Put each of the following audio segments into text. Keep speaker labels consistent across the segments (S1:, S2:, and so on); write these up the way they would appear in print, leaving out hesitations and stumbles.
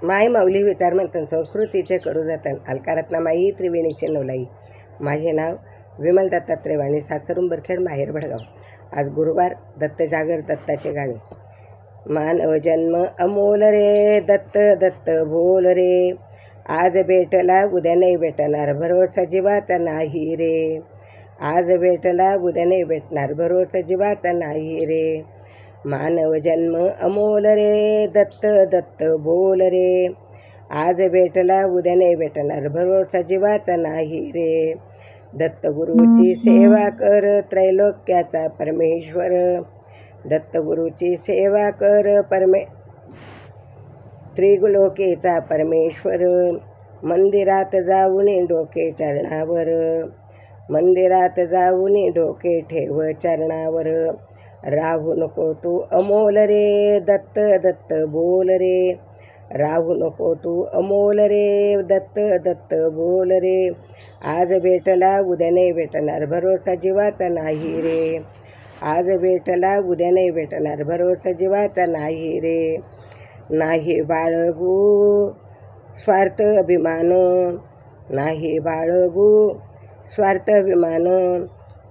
S1: माय माऊली विचारमंथन संस्कृतीचे करू जतन अलकारत्नामाई त्रिवेणीचे नवलाई. माझे नाव विमल दत्तात्रय वाणी, सासर उंबरखेड, माहेर भडगाव. आज गुरुवार, दत्त जागर, दत्ताचे गाणे. मानव जन्म अमोल रे, दत्त दत्त बोल रे. आज भेटला उद्या नाही भेटणार, भरोसा जीवाचा नाही रे. आज भेटला उद्या नाही भेटणार, भरोसा जीवाचा नाही रे. मानव जन्म अमोल रे, दत्त दत्त बोल रे. आज भेटला उद्या नाही भेटणार, भरोसा जीवाचा नाही रे. दत्तगुरूची सेवा कर, त्रैलोक्याचा परमेश्वर. दत्तगुरूची सेवा कर, त्रिलोकीचा परमेश्वर. मंदिरात जाऊन डोके चरणावर, मंदिरात जाऊन डोके ठेव चरणावर. राहू नको तू अमोल रे, दत्त दत्त बोल रे. राहू नको तू अमोल रे, दत्त दत्त बोल रे. आज भेटला उद्या नाही भेटणार, भरोसा जीवाचा नाही रे. आज भेटला उद्या नाही भेटणार, भरोसा जीवाचा नाही रे. नाही बाळगू स्वार्थ अभिमान, नाही बाळगू स्वार्थ अभिमान.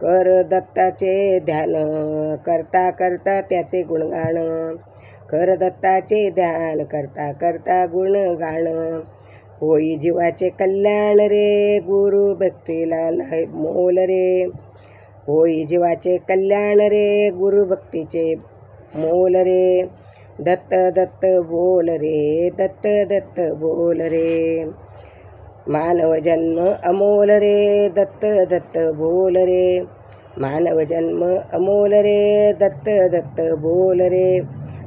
S1: कर दत्ताचे ध्यान, करता करता त्याचे गुणगान. कर दत्ताचे ध्यान, करता करता गुणगान. होई जीवाचे कल्याण रे, गुरु भक्तीला मोल रे. होई जीवाचे कल्याण रे, गुरु भक्तीचे मोल रे. दत्त दत्त बोल रे, दत्त दत्त बोल रे. मानव जन्म अमोल रे, दत्त दत्त बोल रे. मानव जन्म अमोल रे, दत्त दत्त बोल रे.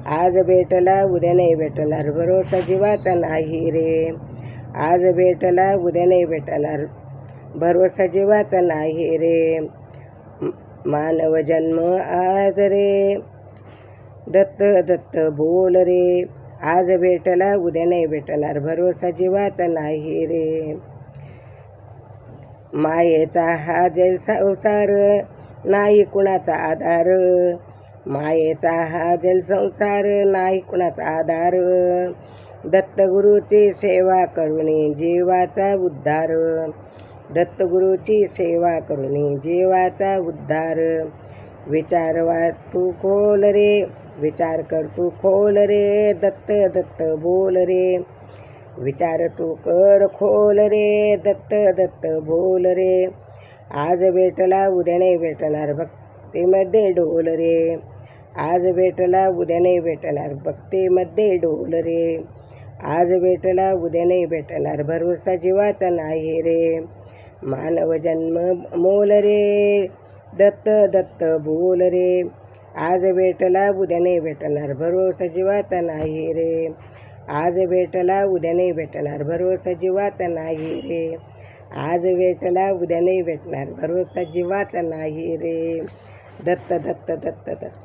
S1: आज भेटला उद्या नाही भेटणार, भरोसा जीवाचा नाही रे. आज भेटला उद्या नाही भेटणार, भरोसा जीवाचा नाही रे. मानव जन्म आज रे, दत्त दत्त बोल रे. आज भेटला उद्या नाही भेटणार, भरोसा जीवाचा नाही रे. मायेचा हा जल संसार, नाही कुणाचा आधार. मायेचा हा जल संसार, नाही कुणाचा आधार. दत्तगुरूची सेवा करुणी जीवाचा उद्धार. दत्तगुरूची सेवा करुणी जीवाचा उद्धार. विचार वाट तू खोल रे, विचार कर तू खोल रे, दत्त दत्त बोल रे. विचार तू कर खोल रे, दत्त दत्त बोल रे. आज भेटला उद्या नाही भेटणार, भक्तीमध्ये डोल रे. आज भेटला उद्या नाही भेटणार, भक्तीमध्ये डोल रे. आज भेटला उद्या नाही भेटणार, भरोसा जीवाचा नाही रे. मानव जन्म मोल रे, दत्त दत्त बोल रे. आज भेटला उद्या नाही भेटणार, भरोसा जीवाचा नाही रे. आज भेटला उद्या नाही भेटणार, भरोसा जीवाचा नाही रे. आज भेटला उद्या नाही भेटणार, भरोसा जीवाचा नाही रे. दत्त दत्त दत्त दत्त.